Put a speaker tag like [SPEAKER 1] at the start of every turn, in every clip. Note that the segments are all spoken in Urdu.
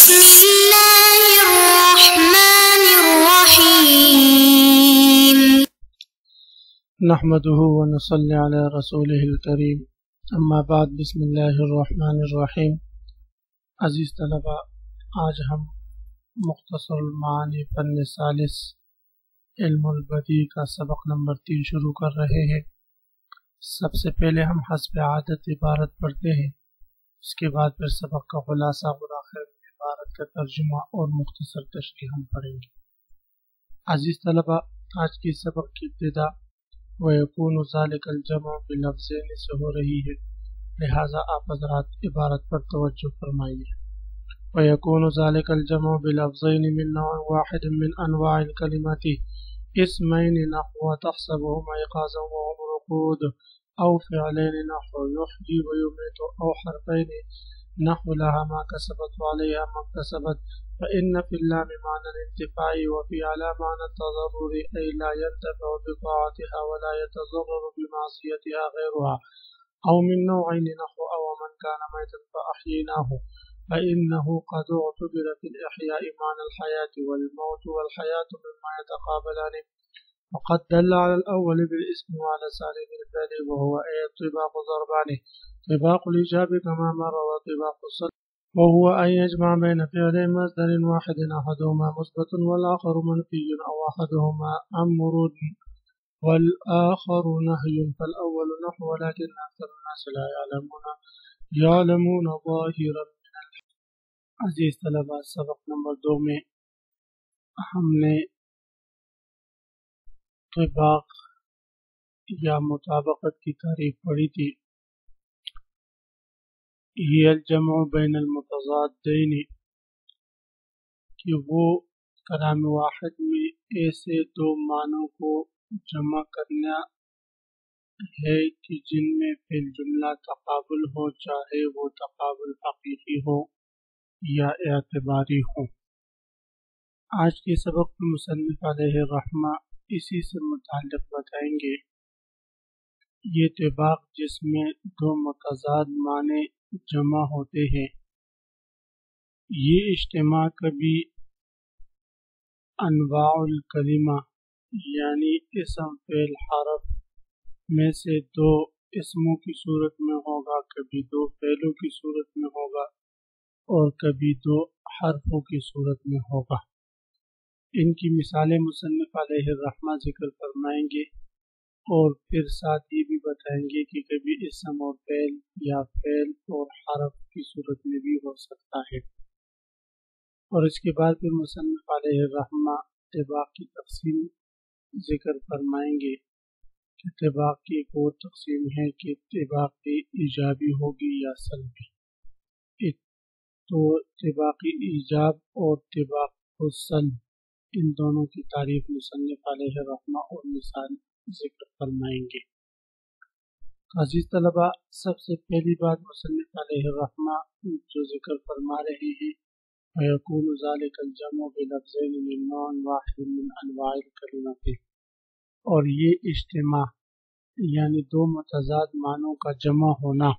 [SPEAKER 1] بسم الله الرحمن الرحيم.
[SPEAKER 2] نحمده ونصلي على رسوله الكريم، اما بعد، بسم اللہ الرحمن الرحیم۔ عزیز طلباء، آج ہم مختصر المعانی فن ثالث علم البدیع کا سبق نمبر 3 شروع کر رہے ہیں۔ سب سے پہلے ہم حسب عادت عبارت پڑھتے ہیں، اس کے بعد پھر سبق کا خلاصہ اور آخر میں عبارت کا ترجمہ اور مختصر تشریح ہم پڑھیں گے۔ عزیز طلباء، آج کی سبق کی ابتدا وَيَكُونُ ذَلِكَ الْجَمْعُ بِلَفْظَيْنِ سے ہو رہی ہے، لہٰذا آپ حضرات عبارت پر توجہ فرمائیے۔ وَيَكُونُ ذَلِكَ الْجَمْعُ بِلَفْظَيْنِ مِنْ نَوْعٍ وَاحِدٍ مِنْ أَنْوَاعِ الْكَلِمَةِ اسمين نحو تحسبهم أيقاظا وهم رقود، أو فعلين نحو يحيي ويميت، أو حرفين نحو لها ما كسبت وعليها ما اكتسبت، فإن في اللام معنى الانتفاع وفي على معنى التضرر، أي لا ينتفع بطاعتها ولا يتضرر بمعصيتها غيرها، أو من نوعين نحو أو من كان ميتا فأحييناه، فإنه قد اعتبر في الإحياء معنى الحياة، والموت والحياة مما يتقابلان، وقد دل على الأول بالاسم وعلى ثاني بالفعل، وهو طباق ضربان، طباق الإيجاب كما مر، وطباق الصلب، وهو أن يجمع بين فعلين مصدر واحد أحدهما مثبت والآخر منفي، أو أحدهما أمر والآخر نهي، فالأول نحو ولكن أكثر الناس لا يعلمون ظاهرا۔ عزیز طلباء، سبق نمبر 2 میں ہم نے طباق یا مطابقت کی تعریف پڑھی تھی۔ یہ الجمع بین المتضادین، کہ وہ کلام واحد میں ایسے دو معنوں کو جمع کرنا ہے کہ جن میں فی الجملہ تقابل ہو، چاہے وہ تقابل حقیقی ہو یا اعتباری ہوں۔ آج کے سبق میں مصنف علیہ الرحمہ اسی سے متعلق بتائیں گے۔ یہ طباق جس میں دو متضاد معنی جمع ہوتے ہیں، یہ اجتماع کبھی انواع الکلمہ یعنی اسم فعل حرف میں سے دو اسموں کی صورت میں ہوگا، کبھی دو فعلوں کی صورت میں ہوگا، اور کبھی دو حرفوں کی صورت میں ہوگا۔ ان کی مثالیں مصنف علیہ الرحمہ ذکر فرمائیں گے، اور پھر ساتھ یہ بھی بتائیں گے کہ کبھی اسم اور فعل یا فعل اور حرف کی صورت میں بھی ہو سکتا ہے۔ اور اس کے بعد پھر مصنف علیہ الرحمہ طباق کی تقسیم ذکر فرمائیں گے کہ طباق کی ایک اور تقسیم ہے کہ طباق ایجابی ہوگی یا سلبی۔ تو طباق ایجاب اور طباق السلب، ان دونوں کی تعریف مصنف علیہ الرحمہ اور مثال ذکر فرمائیں گے۔ عزیز طلباء، سب سے پہلی بات مصنف علیہ الرحمہ جو ذکر فرما رہے ہیں، وَيَكُونُ ذَلِكَ الْجَمْعُ بِلَفْظَيْنِ مِنْ نَوْعٍ وَاحِدٍ مِنْ أَنْوَاعِ الْكَلِمَةِ، اور یہ اجتماع یعنی دو متضاد معنوں کا جمع ہونا،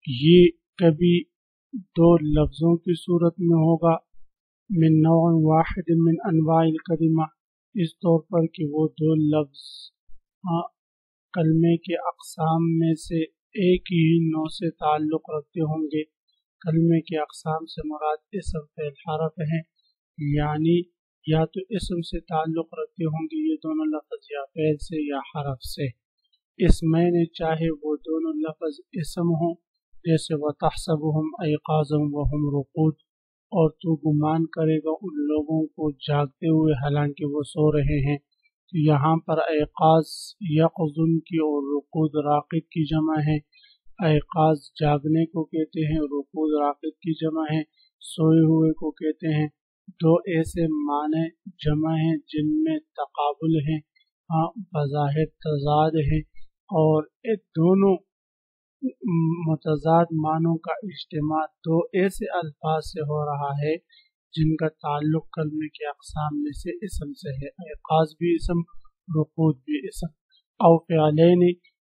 [SPEAKER 2] یہ کبھی دو لفظوں کی صورت میں ہوگا، من نوع واحد من انواع الکلمہ، اس طور پر کہ وہ دو لفظ کلمے کے اقسام میں سے ایک ہی نوع سے تعلق رکھتے ہوں گے۔ کلمے کے اقسام سے مراد اسم فعل حرف ہیں، یعنی یا تو اسم سے تعلق رکھتے ہوں گے یہ دونوں لفظ، یا فعل سے یا حرف سے۔ اسمین چاہے وہ دونوں لفظ اسم ہوں، جیسے وَتَحْسَبُهُمْ أَيْقَاظًا وَهُمْ رُقُودٌ، اور تو گمان کرے گا ان لوگوں کو جاگتے ہوئے حالانکہ وہ سو رہے ہیں۔ تو یہاں پر ایقاظ یقظن کی اور رقود راقد کی جمع ہے۔ ایقاظ جاگنے کو کہتے ہیں، رقود راقد کی جمع ہے، سوئے ہوئے کو کہتے ہیں۔ دو ایسے معنی جمع ہیں جن میں تقابل ہیں، بظاہر تضاد ہے، اور دونوں متضاد معنوں کا اجتماع دو ایسے الفاظ سے ہو رہا ہے جن کا تعلق کلمے کے اقسام میں سے اسم سے ہے۔ ایقاظ بھی اسم، رقود بھی اسم۔ او فعلین،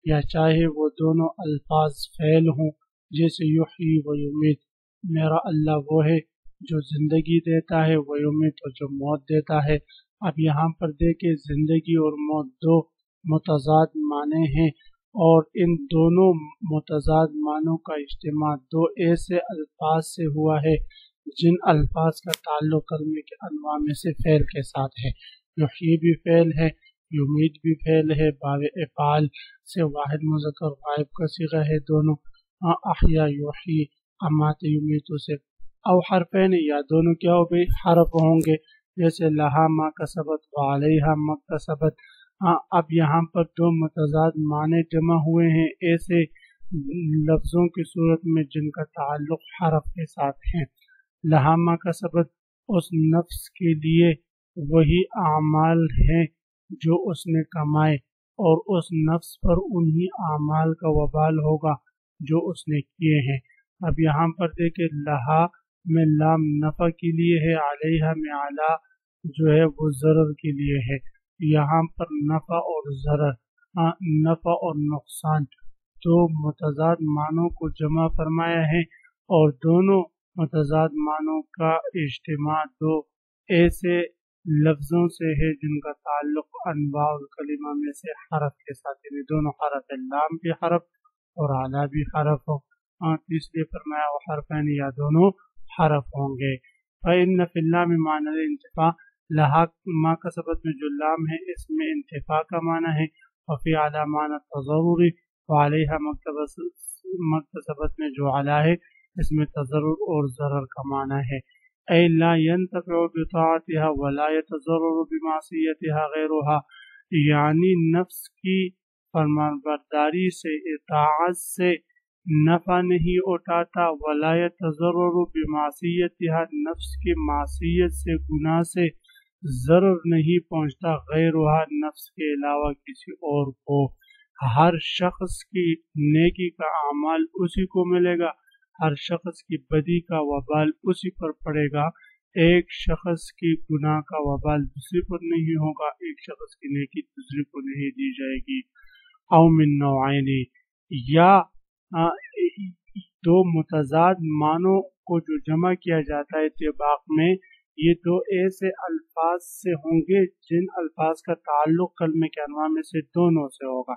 [SPEAKER 2] یا چاہے وہ دونوں الفاظ فعل ہوں، جیسے یحیی و یمیت، میرا اللہ وہ ہے جو زندگی دیتا ہے، ویمیت جو موت دیتا ہے۔ اب یہاں پر دیکھیں زندگی اور موت دو متضاد معنی ہیں، اور ان دونوں متضاد معنوں کا اجتماع دو ایسے الفاظ سے ہوا ہے جن الفاظ کا تعلق کلمے کے انواع میں سے فعل کے ساتھ ہے۔ یحیی بھی فعل ہے، یمید بھی فعل ہے، باب افعال سے واحد مذکر غائب کا صیغہ ہے دونوں، احیا یحیی، امات یمیت سے، او حرفین یا دونوں کیا ہو گئی حرف ہوں گے، جیسے لہا ما کسبت وعلیہا ما کسبت۔ اب یہاں پر دو متضاد معنی جمع ہوئے ہیں ایسے لفظوں کی صورت میں جن کا تعلق حرف کے ساتھ ہے۔ لہا ما کسبت اس نفس کے لیے وہی اعمال ہیں جو اس نے کمائے، اور اس نفس پر انہی اعمال کا وبال ہوگا جو اس نے کیے ہیں۔ اب یہاں پر دیکھیں لہا میں لام نفع کے لیے ہے، علیہا میں علی جو ہے وہ ضرر کے لیے ہے۔ یہاں پر نفع اور ضرر، نفع اور نقصان دو متضاد معنوں کو جمع فرمایا ہے، اور دونوں متضاد معنوں کا اجتماع دو ایسے لفظوں سے ہے جن کا تعلق انواع الکلمہ میں سے حرف کے ساتھ، یعنی دونوں حرف، لام بھی حرف اور اعلیٰ بھی حرف ہو، اس لیے فرمایا وہ حرفین یا دونوں حرف ہوں گے۔ فإن فی اللام معنی الانتفاع، لہا ما کسبت میں جو لام ہے اس میں انتفاع کا معنی ہے، وفی علی معنی تضرر، وعلیہا مکتسبت میں جو علی ہے اس میں تضرر اور ضرر کا معنی ہے۔ اے لا ينتفع بطاعتها ولا يتضرر بمعصیتها غیرها، یعنی نفس کی فرمانبرداری سے، اطاعت سے نفع نہیں اٹھاتا، ولا يتضرر بمعصیتها نفس کی معصیت سے، گناہ سے ضرر نہیں پہنچتا، غیرها نفس کے علاوہ کسی اور کو۔ ہر شخص کی نیکی کا اعمال اسی کو ملے گا، ہر شخص کی بدی کا وبال اسی پر پڑے گا، ایک شخص کی گناہ کا وبال دوسرے پر نہیں ہوگا، ایک شخص کی نیکی دوسرے کو نہیں دی جائے گی۔ او من نوعین، یا دو متضاد معنوں کو جو جمع کیا جاتا ہے طباق میں، یہ دو ایسے الفاظ سے ہوں گے جن الفاظ کا تعلق کلمے کے انواع میں سے دونوں سے ہوگا،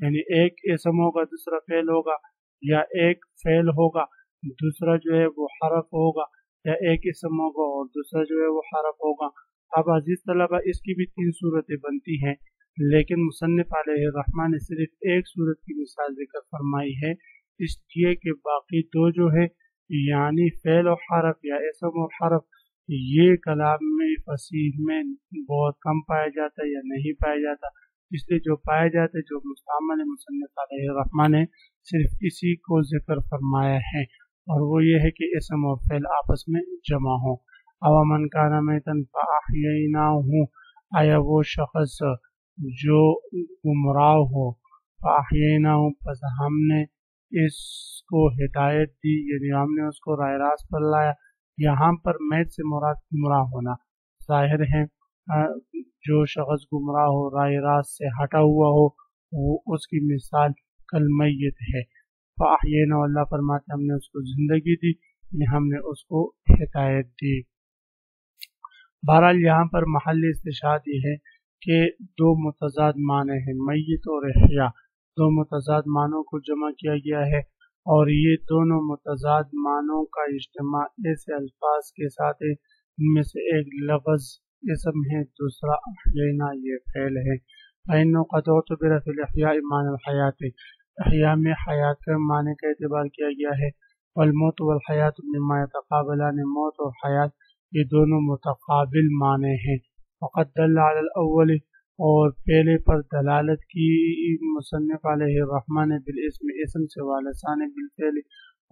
[SPEAKER 2] یعنی ایک اسم ہوگا دوسرا فعل ہوگا، یا ایک فعل ہوگا دوسرا جو ہے وہ حرف ہوگا، یا ایک اسم ہوگا اور دوسرا جو ہے وہ حرف ہوگا۔ اب عزیز طلبہ اس کی بھی تین صورتیں بنتی ہیں، لیکن مصنف علیہ الرحمٰن نے صرف ایک صورت کی مثال ذکر فرمائی ہے، اس لیے کہ باقی دو جو ہے یعنی فعل و حرف یا اسم و حرف یہ کلام میں فصیح میں بہت کم پایا جاتا ہے یا نہیں پایا جاتا، اس لیے جو پایا جاتا ہے جو مستعمل مصنف علیہ الرحمٰن نے صرف اسی کو ذکر فرمایا ہے، اور وہ یہ ہے کہ اسم و فعل آپس میں جمع ہو۔ او من کان میتا فاحییناہ، آیا وہ شخص جو گمراہ ہو، فاحییناہ پس ہم نے اس کو ہدایت دی، یعنی ہم نے اس کو راہ راست پر لایا۔ یہاں پر میت سے مراد گمراہ ہونا ظاہر ہے، جو شخص گمراہ ہو، راہ راست سے ہٹا ہوا ہو، وہ اس کی مثال کل میت ہے۔ فاحییناہ، اللہ فرماتے ہم نے اس کو زندگی دی، یعنی ہم نے اس کو ہدایت دی۔ بہرحال یہاں پر محل استشہاد یہ ہے کہ دو متضاد معنی ہیں، میت اور احیا، دو متضاد معنوں کو جمع کیا گیا ہے، اور یہ دونوں متضاد معنوں کا اجتماع ایسے الفاظ کے ساتھ ہے ان میں سے ایک لفظ اسم ہے، دوسرا احیینا یہ فعل ہے۔ فإنه قد اعتبر في الإحياء معنى الحیات، احیاء میں حیات کا معنی کا اعتبار کیا گیا ہے، والموت والحیات مما يتقابلان، موت اور حیات یہ دونوں متقابل معنی ہیں۔ وقد دل على الاول، اور پہلے پر دلالت کی مصنف علیہ الرحمٰن نے بالاسم، اسم سے، والثان بالفعل،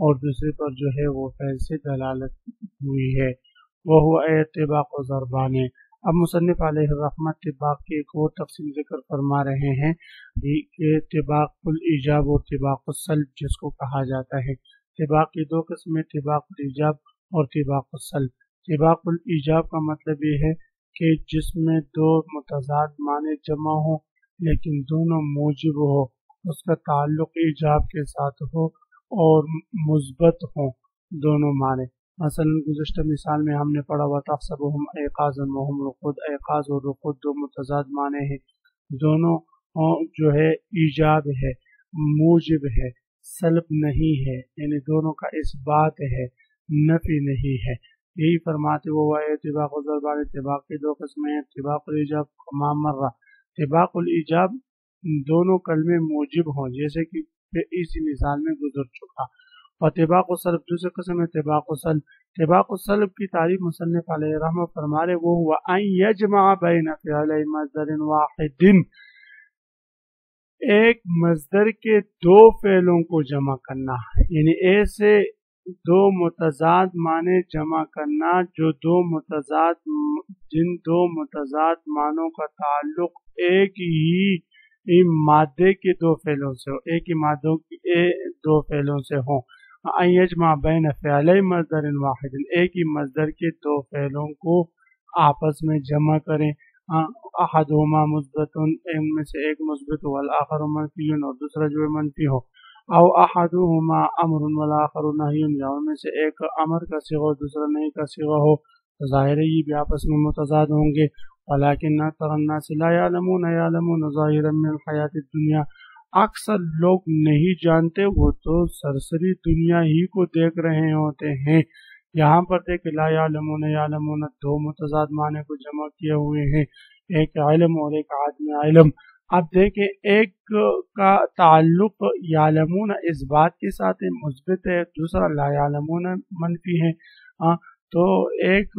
[SPEAKER 2] اور دوسرے پر جو ہے وہ فعل سے دلالت ہوئی ہے، وہ طباق و ضربان ہے۔ اب مصنف علیہ الرحمٰ طباق کی ایک اور تقسیم ذکر فرما رہے ہیں کہ طباق الایجاب اور طباق السلب جس کو کہا جاتا ہے۔ طباق کی دو قسمیں، طباق الایجاب اور طباق السلب۔ طباق الایجاب کا مطلب یہ ہے کہ جس میں دو متضاد معنی جمع ہوں لیکن دونوں موجب ہو، اس کا تعلق ایجاب کے ساتھ ہو اور مثبت ہوں دونوں معنی، مثلا گزشتہ مثال میں ہم نے پڑھا وَتَحْسَبُهُمْ أَيْقَاظًا وَهُمْ رُقُودٌ، ایقاظ اور رقود دو متضاد معنی ہیں، دونوں جو ہے ایجاب ہے، موجب ہے، سلب نہیں ہے، یعنی دونوں کا اثبات ہے، نفی نہیں ہے۔ یہی فرماتے وہ اتباق الضربان، اتباق کی دو قسمیں ہیں، اتباق الایجاب کما مرہ، اتباق الایجاب دونوں کلمے موجب ہوں جیسے کہ اسی مثال میں گزر چکا، اور اتباق السلب دوسرے قسم ہے اتباق السلب۔ اتباق السلب کی تعریف مصنف علیہ رحمہ فرما رہے وہ ہوا ان یجمع بین فعلی مصدر واحد، ایک مصدر کے دو فعلوں کو جمع کرنا، یعنی ایسے دو متضاد معنی جمع کرنا جو جن دو متضاد معنوں کا تعلق ایک ہی مادے کے دو فعلوں سے ہو، ایک ہی مادوں کے دو فعلوں سے ہوں۔ ان یجمع بین فعلی مصدر واحد، ایک ہی مصدر کے دو فعلوں کو آپس میں جمع کریں، احدہما مثبت، ان میں سے ایک مثبت والآخر منفی اور دوسرا جو ہے منفی ہو، او احدہما امر والآخر نہی، یا ان میں سے ایک امر کا صیغہ اور دوسرا نہی کا صیغہ ہو، تو ظاہر ہے یہ بھی آپس میں متضاد ہوں گے۔ ولکن اکثر الناس لا یعلمون ظاہرا من الحیات الدنیا، اکثر لوگ نہیں جانتے، وہ تو سرسری دنیا ہی کو دیکھ رہے ہوتے ہیں۔ یہاں پر دیکھ لا یعلمون دو متضاد معنی کو جمع کیے ہوئے ہیں، ایک علم اور ایک عدم علم۔ اب دیکھیں ایک کا تعلق یعلمون اس بات کے ساتھ مثبت ہے، دوسرا لا یعلمون منفی ہے، تو ایک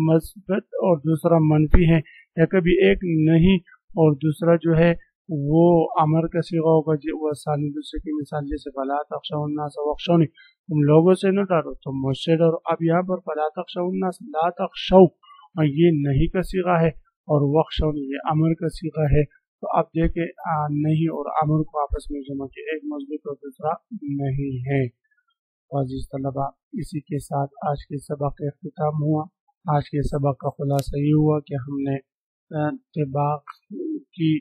[SPEAKER 2] مثبت اور دوسرا منفی ہے، یا کبھی ایک نہیں اور دوسرا جو ہے وہ امر کا صیغہ ہوگا، وہ ثانی دوسرے کی مثال جیسے فلا تخشوا الناس واخشونی، تم لوگوں سے نہ ڈرو تم مجھ سے ڈرو۔ اب یہاں پر فلا تخشوا الناس، لا تخشوا یہ نہیں کا صیغہ ہے اور واخشونی یہ امر کا صیغہ ہے، تو اب دیکھیں نہیں اور امر کو آپس میں جمع کیا، ایک مثبت اور دوسرا نہیں ہے۔ عزیز طلبہ، اسی کے ساتھ آج کے سبق کا اختتام ہوا۔ آج کے سبق کا خلاصہ یہ ہوا کہ ہم نے اتباق کی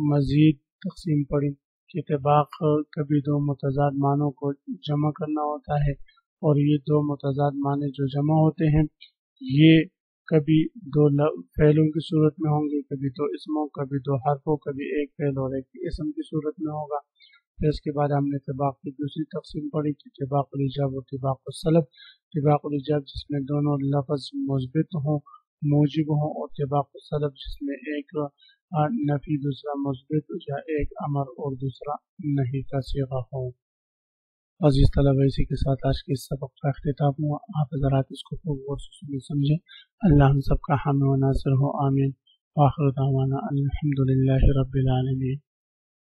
[SPEAKER 2] مزید تقسیم پڑھی کہ اتباق کبھی دو متضاد معنوں کو جمع کرنا ہوتا ہے، اور یہ دو متضاد معنی جو جمع ہوتے ہیں یہ کبھی دو فعلوں کی صورت میں ہوں گے، کبھی دو اسموں، کبھی دو حرفوں، کبھی ایک فعل اور ایک اسم کی صورت میں ہوگا۔ پھر اس کے بعد ہم نے اتباق کی دوسری تقسیم پڑھی کہ اتباق الاجاب اور اتباق السلب۔ اتباق الاجاب جس میں دونوں لفظ مثبت ہوں، موجب ہوں، اور اتباق السلب جس میں ایک نفی دوسرا مثبت، یا ایک امر اور دوسرا نہیں کا صیغہ ہو۔ عزیز طلبہ، اسی کے ساتھ آج کے سبق کا اختتام ہوا۔ آپ حضرات اس کو خوب غور سے سمجھیں۔ اللہ ہم سب کا حامی و ناصر ہو، آمین۔ وآخر دعوانا الحمدللہ رب العالمین۔